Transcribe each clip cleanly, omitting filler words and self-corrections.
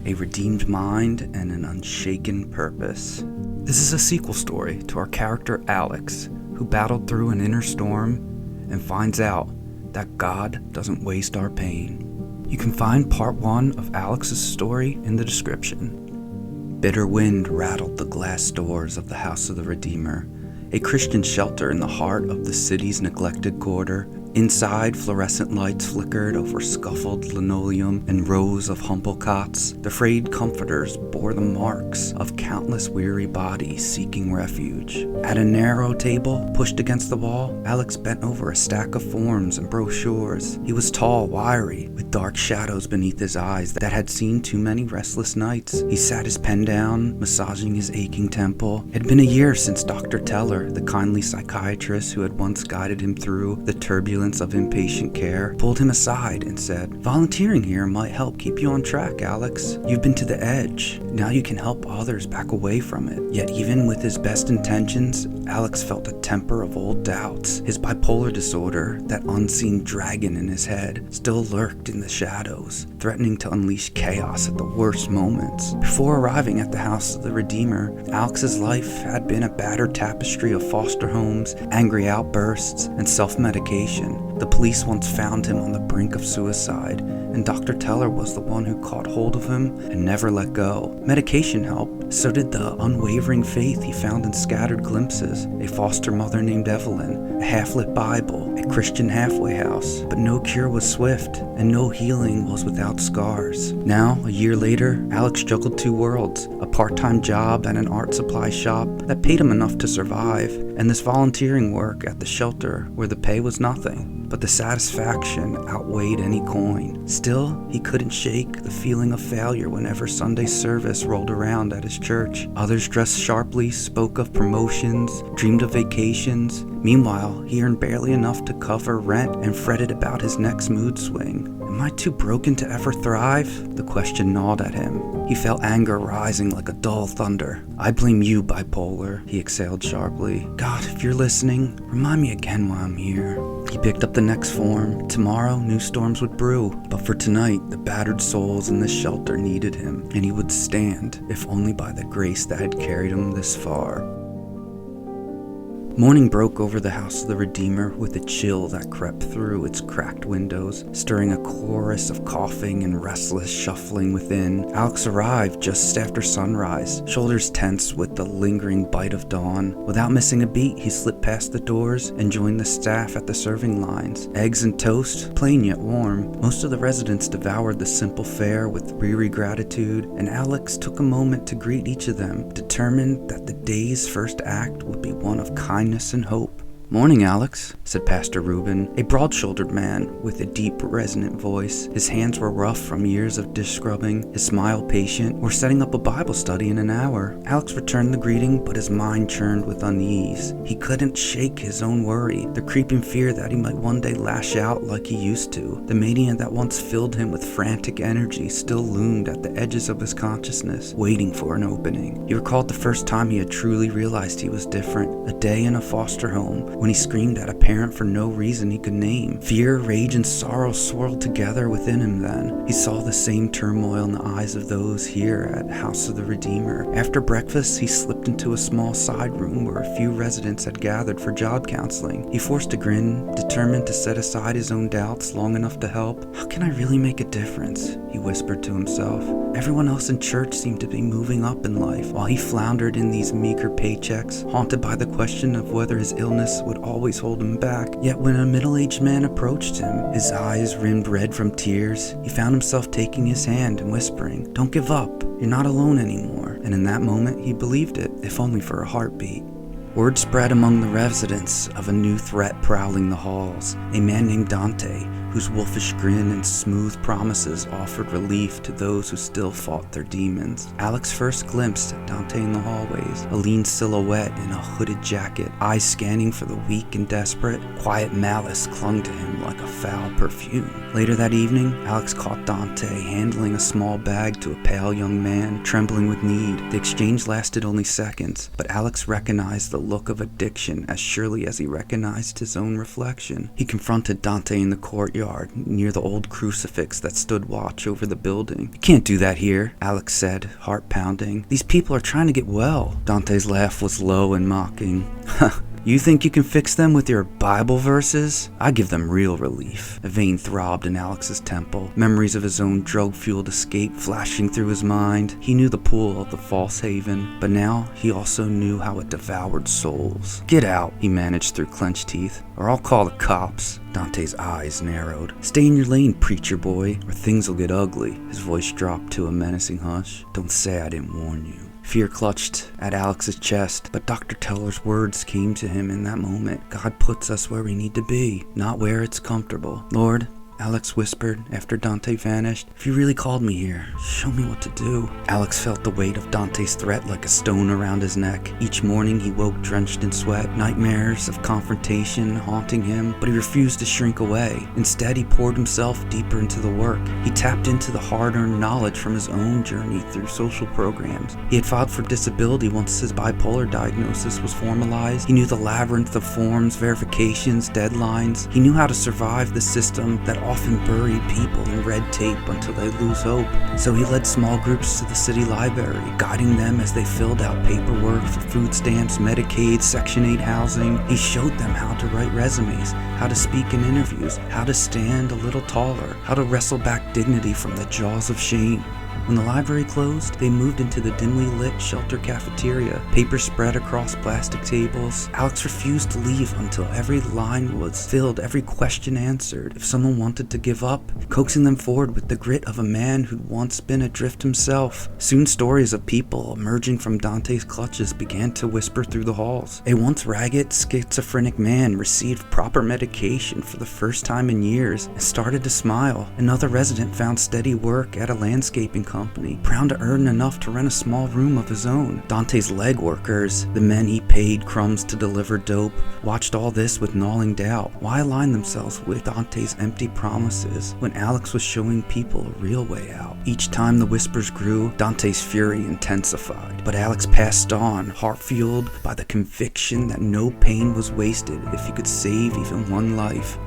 a redeemed mind, and an unshaken purpose. This is a sequel story to our character Alex, who battled through an inner storm and finds out that God doesn't waste our pain. You can find part 1 of Alex's story in the description. Bitter wind rattled the glass doors of the House of the Redeemer, a Christian shelter in the heart of the city's neglected quarter. Inside, fluorescent lights flickered over scuffled linoleum and rows of humble cots. The frayed comforters bore the marks of countless weary bodies seeking refuge. At a narrow table, pushed against the wall, Alex bent over a stack of forms and brochures. He was tall, wiry, with dark shadows beneath his eyes that had seen too many restless nights. He sat his pen down, massaging his aching temple. It had been a year since Dr. Teller, the kindly psychiatrist who had once guided him through the turbulence of inpatient care, pulled him aside and said, "Volunteering here might help keep you on track, Alex. You've been to the edge. Now you can help others back away from it." Yet even with his best intentions, Alex felt a temper of old doubts. His bipolar disorder, that unseen dragon in his head, still lurked in the shadows, threatening to unleash chaos at the worst moments. Before arriving at the House of the Redeemer, Alex's life had been a battered tapestry of foster homes, angry outbursts, and self-medication. The police once found him on the brink of suicide, and Dr. Teller was the one who caught hold of him and never let go. Medication helped, so did the unwavering faith he found in scattered glimpses. A foster mother named Evelyn, a half-lit Bible, a Christian halfway house. But no cure was swift, and no healing was without scars. Now, a year later, Alex juggled 2 worlds, a part-time job at an art supply shop that paid him enough to survive, and this volunteering work at the shelter where the pay was nothing. But the satisfaction outweighed any coin. Still, he couldn't shake the feeling of failure whenever Sunday service rolled around at his church. Others dressed sharply, spoke of promotions, dreamed of vacations. Meanwhile, he earned barely enough to cover rent and fretted about his next mood swing. Am I too broken to ever thrive? The question gnawed at him. He felt anger rising like a dull thunder. "I blame you, bipolar," he exhaled sharply. "God, if you're listening, remind me again why I'm here." He picked up the next form. Tomorrow, new storms would brew. But for tonight, the battered souls in this shelter needed him, and he would stand, if only by the grace that had carried him this far. Morning broke over the House of the Redeemer with a chill that crept through its cracked windows, stirring a chorus of coughing and restless shuffling within. Alex arrived just after sunrise, shoulders tense with the lingering bite of dawn. Without missing a beat, he slipped past the doors and joined the staff at the serving lines. Eggs and toast, plain yet warm. Most of the residents devoured the simple fare with weary gratitude, and Alex took a moment to greet each of them, determined that the day's first act would be one of kindness and hope. "Morning, Alex," said Pastor Reuben, a broad-shouldered man with a deep, resonant voice. His hands were rough from years of dish scrubbing, his smile patient. "We're setting up a Bible study in an hour." Alex returned the greeting, but his mind churned with unease. He couldn't shake his own worry, the creeping fear that he might one day lash out like he used to. The mania that once filled him with frantic energy still loomed at the edges of his consciousness, waiting for an opening. He recalled the first time he had truly realized he was different, a day in a foster home, when he screamed at a parent for no reason he could name. Fear, rage, and sorrow swirled together within him then. He saw the same turmoil in the eyes of those here at House of the Redeemer. After breakfast, he slipped into a small side room where a few residents had gathered for job counseling. He forced a grin, determined to set aside his own doubts long enough to help. "How can I really make a difference?" he whispered to himself. Everyone else in church seemed to be moving up in life, while he floundered in these meager paychecks, haunted by the question of whether his illness would always hold him back. Yet when a middle-aged man approached him, his eyes rimmed red from tears, he found himself taking his hand and whispering, "Don't give up, you're not alone anymore." And in that moment, he believed it, if only for a heartbeat. Word spread among the residents of a new threat prowling the halls, a man named Dante, whose wolfish grin and smooth promises offered relief to those who still fought their demons. Alex first glimpsed Dante in the hallways, a lean silhouette in a hooded jacket, eyes scanning for the weak and desperate. Quiet malice clung to him like a foul perfume. Later that evening, Alex caught Dante handling a small bag to a pale young man, trembling with need. The exchange lasted only seconds, but Alex recognized the look of addiction as surely as he recognized his own reflection. He confronted Dante in the courtyard, courtyard near the old crucifix that stood watch over the building. "You can't do that here," Alex said, heart pounding. "These people are trying to get well." Dante's laugh was low and mocking. "You think you can fix them with your Bible verses? I give them real relief." A vein throbbed in Alex's temple, memories of his own drug-fueled escape flashing through his mind. He knew the pull of the false haven, but now he also knew how it devoured souls. "Get out," he managed through clenched teeth, "or I'll call the cops." Dante's eyes narrowed. "Stay in your lane, preacher boy, or things will get ugly." His voice dropped to a menacing hush. "Don't say I didn't warn you." Fear clutched at Alex's chest, but Dr. Teller's words came to him in that moment. God puts us where we need to be, not where it's comfortable. "Lord," Alex whispered after Dante vanished, "if you really called me here, show me what to do." Alex felt the weight of Dante's threat like a stone around his neck. Each morning he woke drenched in sweat, nightmares of confrontation haunting him, but he refused to shrink away. Instead, he poured himself deeper into the work. He tapped into the hard-earned knowledge from his own journey through social programs. He had filed for disability once his bipolar diagnosis was formalized. He knew the labyrinth of forms, verifications, deadlines. He knew how to survive the system that often buried people in red tape until they lose hope. So he led small groups to the city library, guiding them as they filled out paperwork for food stamps, Medicaid, Section 8 housing. He showed them how to write resumes, how to speak in interviews, how to stand a little taller, how to wrestle back dignity from the jaws of shame. When the library closed, they moved into the dimly lit shelter cafeteria, paper spread across plastic tables. Alex refused to leave until every line was filled, every question answered. If someone wanted to give up, coaxing them forward with the grit of a man who'd once been adrift himself. Soon stories of people emerging from Dante's clutches began to whisper through the halls. A once ragged, schizophrenic man received proper medication for the first time in years and started to smile. Another resident found steady work at a landscaping company, proud to earn enough to rent a small room of his own. Dante's leg workers, the men he paid crumbs to deliver dope, watched all this with gnawing doubt. Why align themselves with Dante's empty promises when Alex was showing people a real way out? Each time the whispers grew, Dante's fury intensified. But Alex passed on, heart-fueled by the conviction that no pain was wasted if he could save even one life.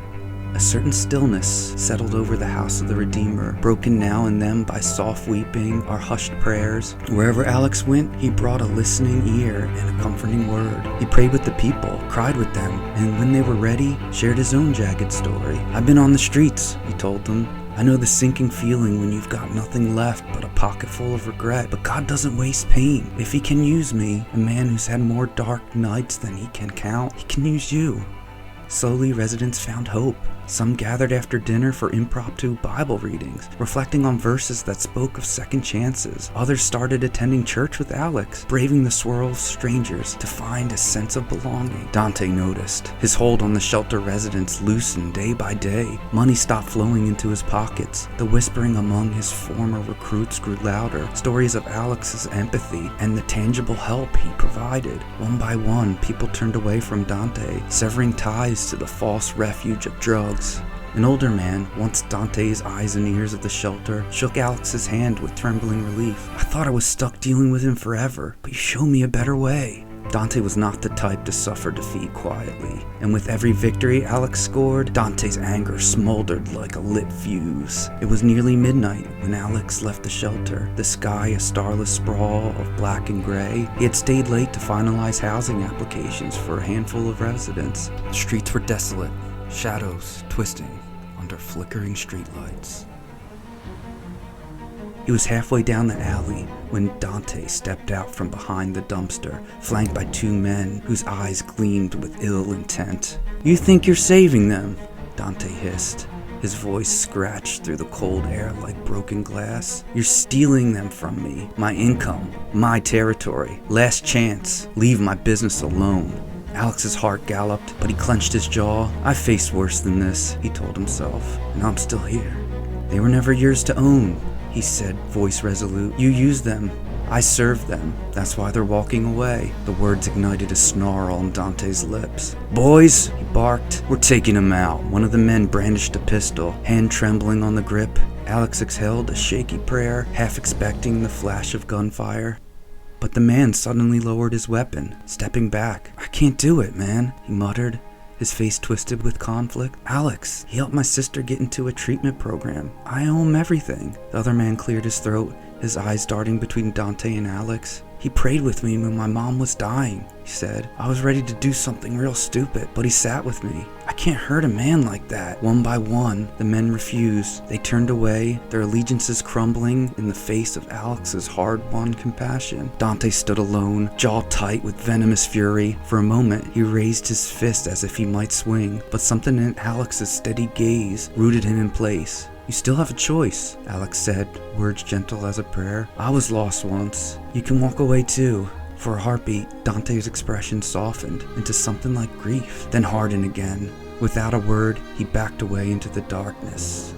A certain stillness settled over the house of the Redeemer, broken now and then by soft weeping or hushed prayers. Wherever Alex went, he brought a listening ear and a comforting word. He prayed with the people, cried with them, and when they were ready, shared his own jagged story. "I've been on the streets," he told them. "I know the sinking feeling when you've got nothing left but a pocket full of regret, but God doesn't waste pain. If he can use me, a man who's had more dark nights than he can count, he can use you." Slowly, residents found hope. Some gathered after dinner for impromptu Bible readings, reflecting on verses that spoke of second chances. Others started attending church with Alex, braving the swirl of strangers to find a sense of belonging. Dante noticed. His hold on the shelter residents loosened day by day. Money stopped flowing into his pockets. The whispering among his former recruits grew louder. Stories of Alex's empathy and the tangible help he provided. One by one, people turned away from Dante, severing ties to the false refuge of drugs. An older man, once Dante's eyes and ears of the shelter, shook Alex's hand with trembling relief. "I thought I was stuck dealing with him forever, but you showed me a better way." Dante was not the type to suffer defeat quietly, and with every victory Alex scored, Dante's anger smoldered like a lit fuse. It was nearly midnight when Alex left the shelter, the sky a starless sprawl of black and gray. He had stayed late to finalize housing applications for a handful of residents. The streets were desolate, shadows twisting under flickering streetlights. He was halfway down the alley when Dante stepped out from behind the dumpster, flanked by two men whose eyes gleamed with ill intent. "You think you're saving them?" Dante hissed. His voice scratched through the cold air like broken glass. "You're stealing them from me, my income, my territory. Last chance, leave my business alone." Alex's heart galloped, but he clenched his jaw. "I faced worse than this," he told himself, "and I'm still here. They were never yours to own," he said, voice resolute. "You used them. I served them. That's why they're walking away." The words ignited a snarl on Dante's lips. "Boys," he barked, "we're taking him out." One of the men brandished a pistol, hand trembling on the grip. Alex exhaled a shaky prayer, half expecting the flash of gunfire. But the man suddenly lowered his weapon, stepping back. "I can't do it, man," he muttered, his face twisted with conflict. Alex, he helped my sister get into a treatment program. I owe him everything. The other man cleared his throat, his eyes darting between Dante and Alex. He prayed with me when my mom was dying, he said. I was ready to do something real stupid, but he sat with me. I can't hurt a man like that. One by one, the men refused. They turned away, their allegiances crumbling in the face of Alex's hard-won compassion. Dante stood alone, jaw tight with venomous fury. For a moment, he raised his fist as if he might swing, but something in Alex's steady gaze rooted him in place. You still have a choice, Alex said, words gentle as a prayer. I was lost once. You can walk away too. For a heartbeat, Dante's expression softened into something like grief, then hardened again. Without a word, he backed away into the darkness.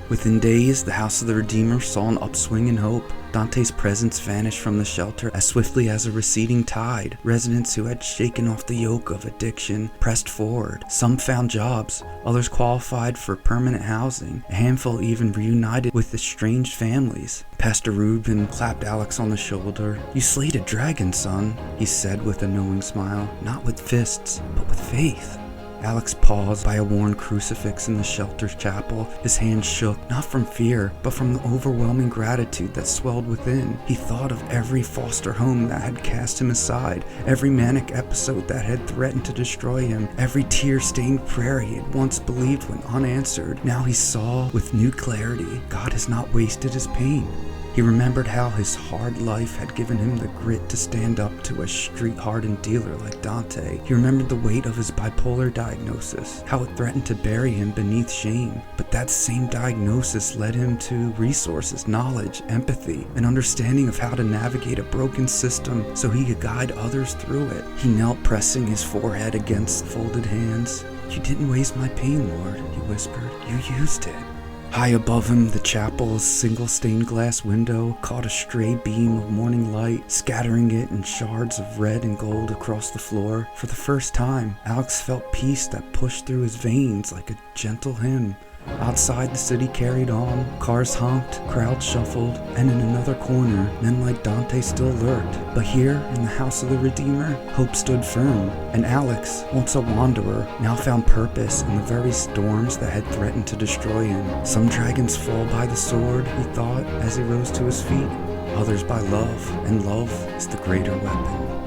Within days, the House of the Redeemer saw an upswing in hope. Dante's presence vanished from the shelter as swiftly as a receding tide. Residents who had shaken off the yoke of addiction pressed forward. Some found jobs, others qualified for permanent housing. A handful even reunited with estranged families. Pastor Reuben clapped Alex on the shoulder. You slayed a dragon, son, he said with a knowing smile. Not with fists, but with faith. Alex paused by a worn crucifix in the shelter's chapel. His hands shook, not from fear, but from the overwhelming gratitude that swelled within. He thought of every foster home that had cast him aside, every manic episode that had threatened to destroy him, every tear-stained prayer he had once believed went unanswered. Now he saw with new clarity, God has not wasted his pain. He remembered how his hard life had given him the grit to stand up to a street-hardened dealer like Dante. He remembered the weight of his bipolar diagnosis, how it threatened to bury him beneath shame. But that same diagnosis led him to resources, knowledge, empathy, an understanding of how to navigate a broken system so he could guide others through it. He knelt, pressing his forehead against folded hands. You didn't waste my pain, Lord, he whispered. You used it. High above him, the chapel's single stained glass window caught a stray beam of morning light, scattering it in shards of red and gold across the floor. For the first time, Alex felt peace that pushed through his veins like a gentle hymn. Outside, the city carried on, cars honked, crowds shuffled, and in another corner, men like Dante still lurked. But here, in the House of the Redeemer, hope stood firm, and Alex, once a wanderer, now found purpose in the very storms that had threatened to destroy him. Some dragons fall by the sword, he thought, as he rose to his feet, others by love, and love is the greater weapon.